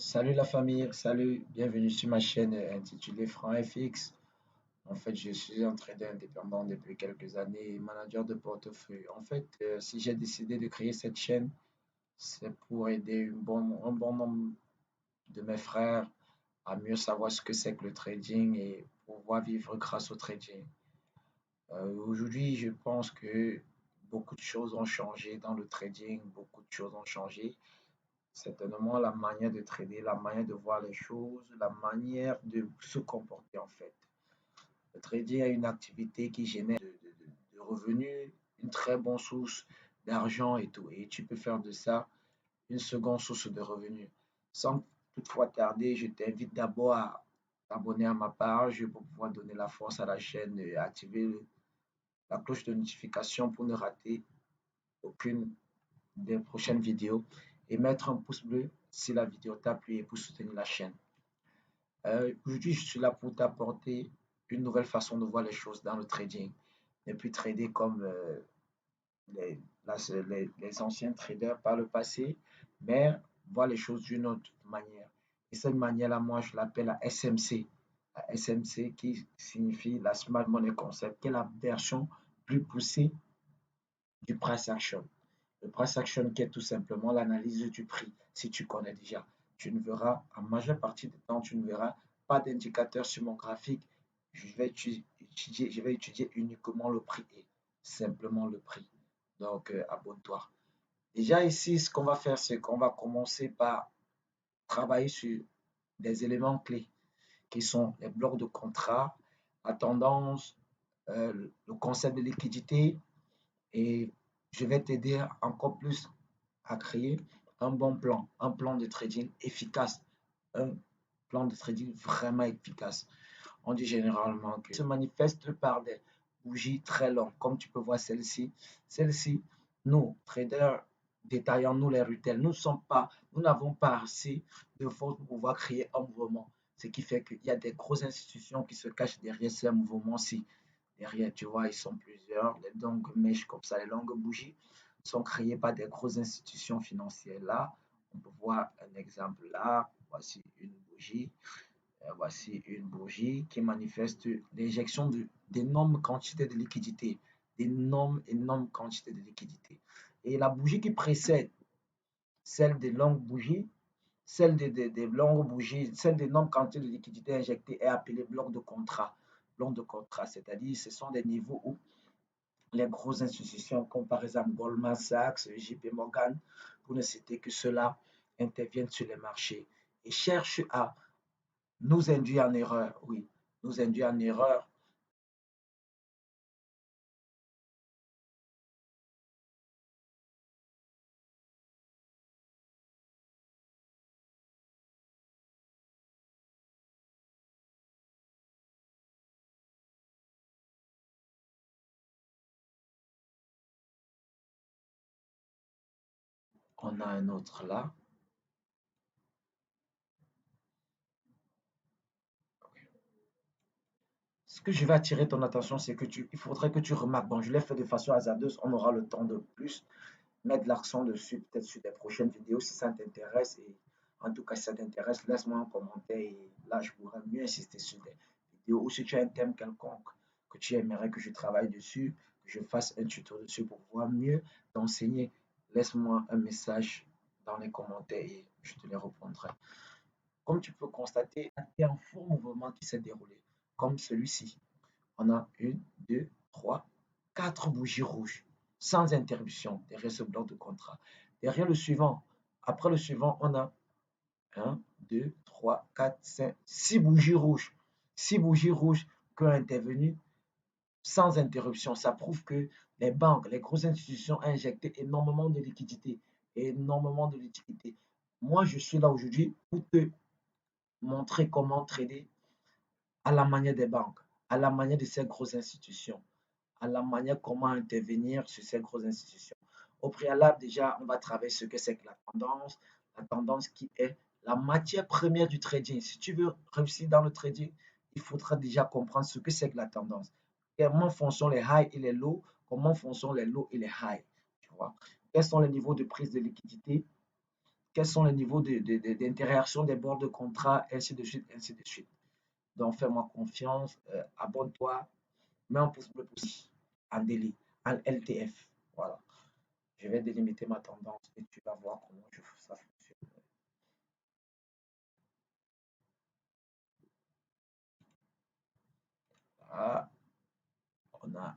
Salut la famille, salut, bienvenue sur ma chaîne intitulée Franc FX. En fait, je suis un trader indépendant depuis quelques années et manager de portefeuille. En fait, si j'ai décidé de créer cette chaîne, c'est pour aider un bon nombre de mes frères à mieux savoir ce que c'est que le trading et pouvoir vivre grâce au trading. Aujourd'hui, je pense que beaucoup de choses ont changé dans le trading, beaucoup de choses ont changé. Certainement la manière de trader, la manière de voir les choses, la manière de se comporter en fait. Le trading est une activité qui génère de revenus, une très bonne source d'argent et tout. Et tu peux faire de ça une seconde source de revenus. Sans toutefois tarder, je t'invite d'abord à t'abonner à ma page pour pouvoir donner la force à la chaîne et activer la cloche de notification pour ne rater aucune des prochaines vidéos et mettre un pouce bleu si la vidéo t'a plu et pour soutenir la chaîne. Aujourd'hui, je suis là pour t'apporter une nouvelle façon de voir les choses dans le trading. Ne plus trader comme les, les anciens traders par le passé, mais voir les choses d'une autre manière. Et cette manière-là, moi, je l'appelle la SMC. La SMC qui signifie la Smart Money Concept, qui est la version plus poussée du price action. Le price action qui est tout simplement l'analyse du prix. Si tu connais déjà, tu ne verras, en majeure partie du temps, tu ne verras pas d'indicateur sur mon graphique. Je vais étudier uniquement le prix et simplement le prix. Donc, abonne-toi. Déjà ici, ce qu'on va faire, c'est qu'on va commencer par travailler sur des éléments clés qui sont les blocs de contrat, la tendance, le concept de liquidité et je vais t'aider encore plus à créer un bon plan, un plan de trading efficace, un plan de trading vraiment efficace. On dit généralement que se manifeste par des bougies très longues, comme tu peux voir celle-ci. Celle-ci, nous, traders détaillants, nous les retail, nous n'avons pas assez de force pour pouvoir créer un mouvement. Ce qui fait qu'il y a des grosses institutions qui se cachent derrière ces mouvements-ci. Derrière, tu vois, ils sont plusieurs. Les longues mèches comme ça, les longues bougies sont créées par des grosses institutions financières. Là, on peut voir un exemple là. Voici une bougie qui manifeste l'injection d'énormes quantités de liquidités. Énormes quantités de liquidités. Et la bougie qui précède celle des longues bougies, des longues bougies, celle d'énormes quantités de liquidités injectées est appelée bloc de contrat. Bloc de contrat, c'est-à-dire ce sont des niveaux où les grosses institutions comme par exemple Goldman Sachs, JP Morgan, pour ne citer que ceux-là, interviennent sur les marchés et cherchent à nous induire en erreur. Oui, nous induire en erreur. On a un autre là. Ce que je vais attirer ton attention, c'est que il faudrait que tu remarques. Bon, je l'ai fait de façon hasardeuse. On aura le temps de plus mettre l'accent dessus, peut-être sur des prochaines vidéos si ça t'intéresse. Et en tout cas, si ça t'intéresse, laisse-moi un commentaire et là, je pourrais mieux insister sur des vidéos. Ou si tu as un thème quelconque que tu aimerais que je travaille dessus, que je fasse un tuto dessus pour pouvoir mieux t'enseigner, laisse-moi un message dans les commentaires et je te les répondrai. Comme tu peux constater, il y a un fort mouvement qui s'est déroulé, comme celui-ci. On a une, deux, trois, quatre bougies rouges, sans interruption, derrière ce bloc de contrat. Derrière le suivant, après le suivant, on a un, deux, trois, quatre, cinq, six bougies rouges. Six bougies rouges qui ont intervenu sans interruption. Ça prouve que les banques, les grosses institutions ont injecté énormément de liquidités. Énormément de liquidités. Moi, je suis là aujourd'hui pour te montrer comment trader à la manière des banques, à la manière de ces grosses institutions, à la manière comment intervenir sur ces grosses institutions. Au préalable, déjà, on va travailler ce que c'est que la tendance qui est la matière première du trading. Si tu veux réussir dans le trading, il faudra déjà comprendre ce que c'est que la tendance. Comment fonctionnent les highs et les lows, comment fonctionnent les lows et les highs. Tu vois? Quels sont les niveaux de prise de liquidité quels sont les niveaux d'interaction des bords de contrat, ainsi de suite, ainsi de suite. Donc, fais-moi confiance, abonne-toi, mets un pouce bleu aussi, en délit, en LTF. Voilà. Je vais délimiter ma tendance et tu vas voir comment ça fonctionne. Voilà. On a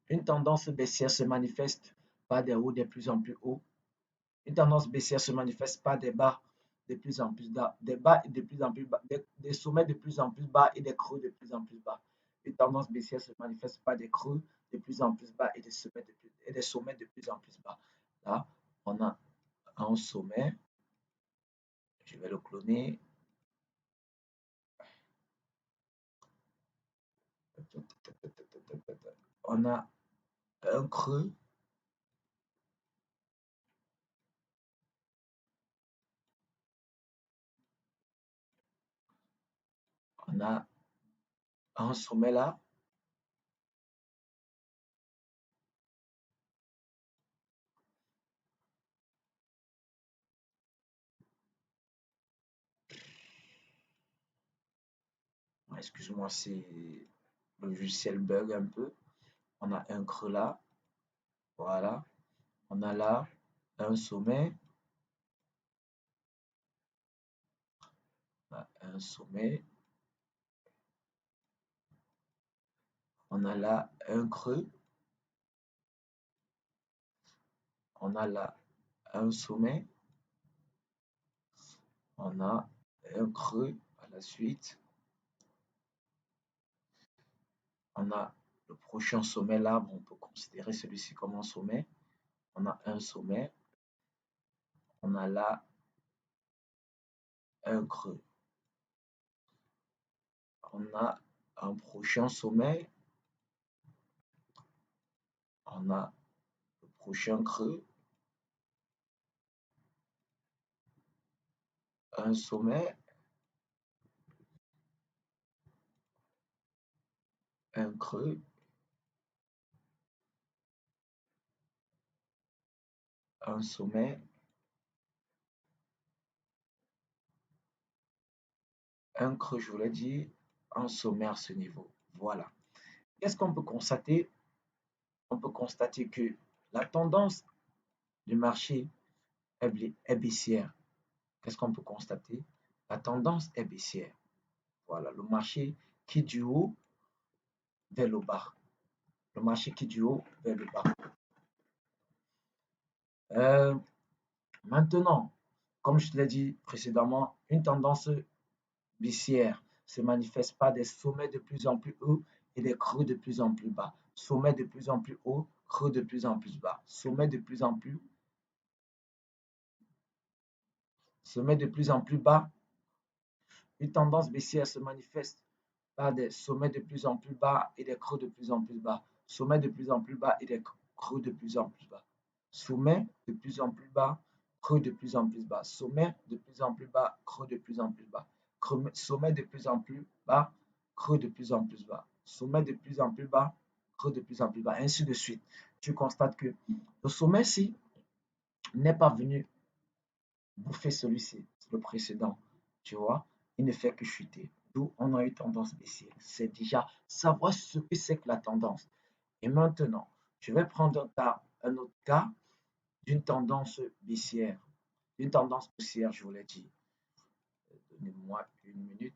une tendance baissière se manifeste par des hauts de plus en plus hauts. Une tendance baissière se manifeste par des bas de plus en plus bas, des bas de plus en plus bas, des sommets de plus en plus bas et des creux de plus en plus bas. Une tendance baissière se manifeste par des creux de plus en plus bas et des sommets de plus en plus bas. Là, on a un sommet. Je vais le cloner. On a un creux. On a un sommet là. Excuse-moi si le logiciel bug un peu. On a un creux là. Voilà. On a là un sommet. On a un sommet. On a là un creux. On a là un sommet. On a un creux à la suite. On a le prochain sommet là. Bon, on peut considérer celui-ci comme un sommet. On a un sommet. On a là un creux. On a un prochain sommet. On a le prochain creux. Un sommet. Un creux. Un sommet. Un creux, je vous l'ai dit. Un sommet à ce niveau. Voilà. Qu'est-ce qu'on peut constater? On peut constater que la tendance du marché est baissière. Qu'est-ce qu'on peut constater? La tendance est baissière. Voilà, le marché qui du haut vers le bas. Le marché qui du haut vers le bas. Euh, Maintenant, comme je te l'ai dit précédemment, une tendance baissière se manifeste par des sommets de plus en plus hauts et des creux de plus en plus bas. Sommets de plus en plus hauts, creux de plus en plus bas. Sommets de plus en plus bas. Une tendance baissière se manifeste par des sommets de plus en plus bas et des creux de plus en plus bas. Sommets de plus en plus bas et des creux de plus en plus bas. Sommets de plus en plus bas, creux de plus en plus bas. Sommet de plus en plus bas, creux de plus en plus bas. Sommet de plus en plus bas, creux de plus en plus bas. Sommet de plus en plus bas, creux de plus en plus bas, ainsi de suite. Tu constates que le sommet-ci n'est pas venu bouffer celui-ci, le précédent. Tu vois, il ne fait que chuter. D'où on a eu tendance baissière. C'est déjà savoir ce que c'est que la tendance. Et maintenant, je vais prendre un autre cas d'une tendance baissière. D'une tendance baissière, je vous l'ai dit. Donnez-moi une minute.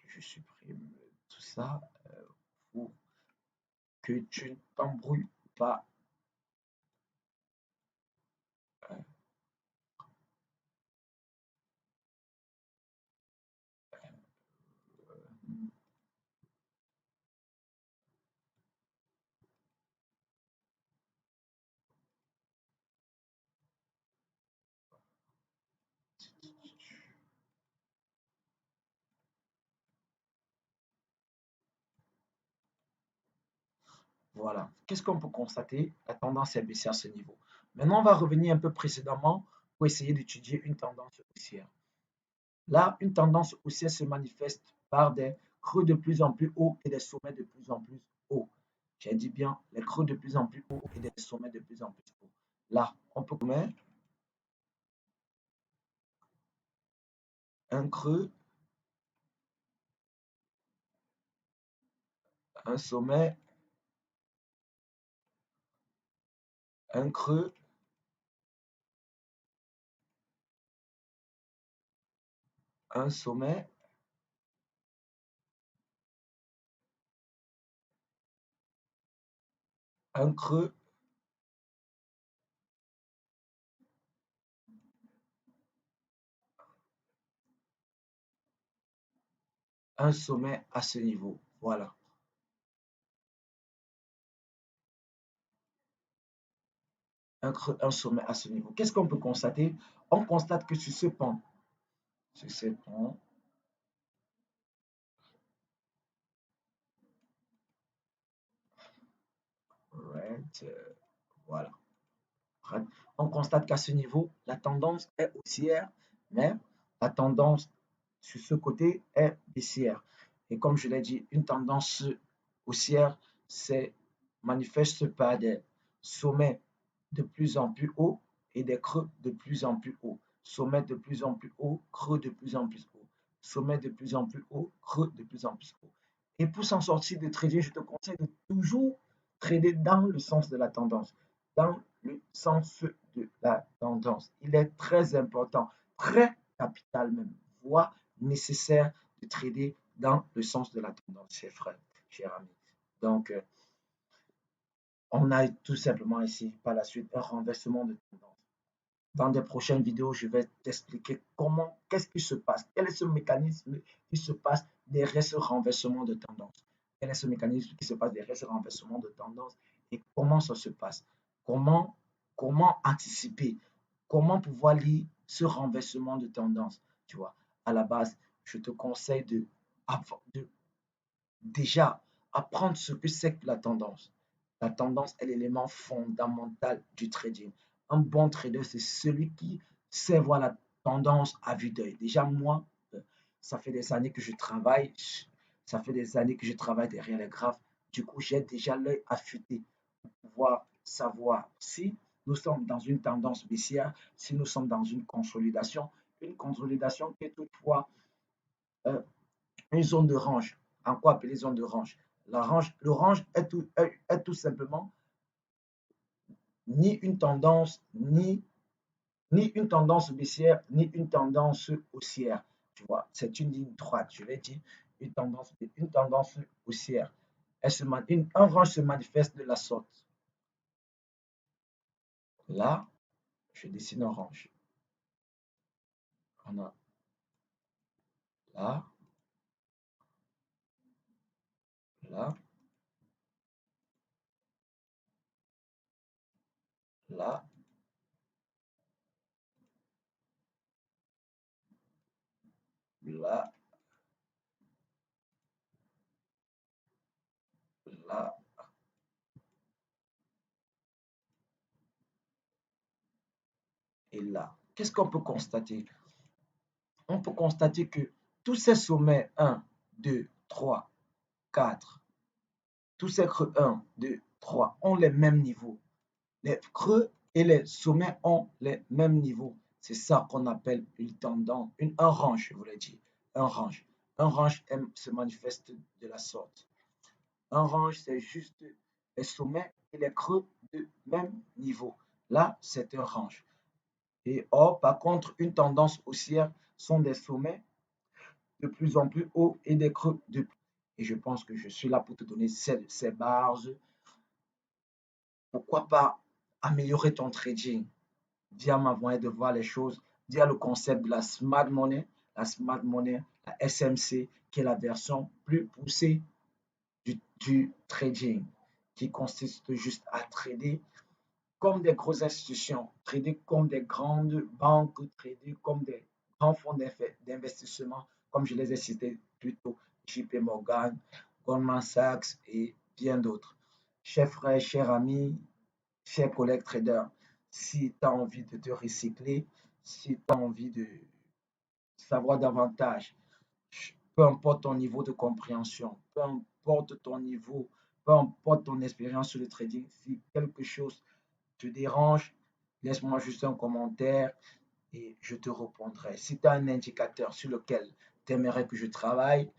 Je supprime tout ça pour que tu ne t'embrouilles pas. Voilà. Qu'est-ce qu'on peut constater? La tendance est baissière à ce niveau. Maintenant, on va revenir un peu précédemment pour essayer d'étudier une tendance haussière. Là, une tendance haussière se manifeste par des creux de plus en plus hauts et des sommets de plus en plus hauts. J'ai dit bien les creux de plus en plus hauts et des sommets de plus en plus hauts. Là, on peut mettre un creux, un sommet, un creux, un sommet, un creux, un sommet à ce niveau. Voilà. Un creux, un sommet à ce niveau. Qu'est-ce qu'on peut constater? On constate que sur ce pont, right, voilà. On constate qu'à ce niveau, la tendance est haussière, mais la tendance sur ce côté est baissière. Et comme je l'ai dit, une tendance haussière se manifeste par des sommets de plus en plus hauts et des creux de plus en plus hauts. Sommet de plus en plus haut, creux de plus en plus haut. Sommet de plus en plus haut, creux de plus en plus haut. Et pour s'en sortir de trader, je te conseille de toujours trader dans le sens de la tendance. Dans le sens de la tendance. Il est très important, très capital même, voire nécessaire de trader dans le sens de la tendance, chers frères, chers amis. Donc, on a tout simplement ici, par la suite, un renversement de tendance. Dans des prochaines vidéos, je vais t'expliquer comment, qu'est-ce qui se passe, quel est ce mécanisme qui se passe derrière ce renversement de tendance. Quel est ce mécanisme qui se passe derrière ce renversement de tendance et comment ça se passe. Comment, comment anticiper, comment pouvoir lire ce renversement de tendance. Tu vois, à la base, je te conseille de déjà apprendre ce que c'est que la tendance. La tendance est l'élément fondamental du trading. Un bon trader, c'est celui qui sait voir la tendance à vue d'œil. Déjà, moi, ça fait des années que je travaille, ça fait des années que je travaille derrière les graphes. Du coup, j'ai déjà l'œil affûté pour pouvoir savoir si nous sommes dans une tendance baissière, si nous sommes dans une consolidation qui est toutefois euh, une zone de range. En quoi appeler zone de range? Le range est tout simplement ni une tendance, ni une tendance baissière, ni une tendance haussière. Tu vois, c'est une ligne droite, je vais dire une tendance haussière. Un range se manifeste de la sorte. Là, je dessine un range. On a là, là, là, là, là et là. Qu'est-ce qu'on peut constater? On peut constater que tous ces sommets 1, 2, 3, 4, tous ces creux 1, 2, 3 ont les mêmes niveaux. Les creux et les sommets ont les mêmes niveaux. C'est ça qu'on appelle une tendance, un range, je voulais dire. Un range. Un range se manifeste de la sorte. Un range, c'est juste les sommets et les creux de même niveau. Là, c'est un range. Et or, par contre, une tendance haussière sont des sommets de plus en plus hauts et des creux de plus. Et je pense que je suis là pour te donner ces bases. Pourquoi pas améliorer ton trading via ma moyen de voir les choses, via le concept de la smart money, la SMC, qui est la version plus poussée du trading, qui consiste juste à trader comme des grosses institutions, trader comme des grandes banques, trader comme des grands fonds d'investissement, comme je les ai cités plus tôt, JP Morgan, Goldman Sachs et bien d'autres. Chers frères, chers amis, chers collègues traders, si tu as envie de te recycler, si tu as envie de savoir davantage, peu importe ton niveau de compréhension, peu importe ton niveau, peu importe ton expérience sur le trading, si quelque chose te dérange, laisse-moi juste un commentaire. et je te répondrai. Si tu as un indicateur sur lequel tu aimerais que je travaille,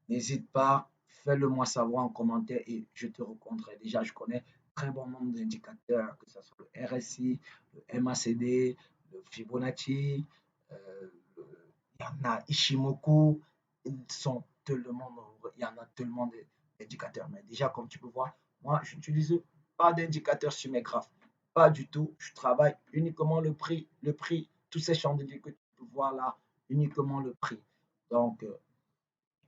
n'hésite pas, fais-le moi savoir en commentaire et je te répondrai. Déjà, je connais très bon nombre d'indicateurs, que ce soit le RSI, le MACD, le Fibonacci, il y en a Ishimoku, ils sont tellement nombreux, il y en a tellement d'indicateurs. Mais déjà, comme tu peux voir, moi, je n'utilise pas d'indicateur sur mes graphes. Pas du tout. Je travaille uniquement le prix, tous ces chandeliers que tu peux voir là, uniquement le prix. Donc,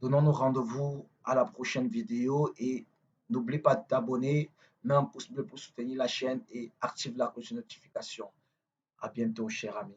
donnons-nous rendez-vous à la prochaine vidéo et n'oublie pas de t'abonner, mets un pouce bleu pour soutenir la chaîne et active la cloche de notification. À bientôt, cher ami.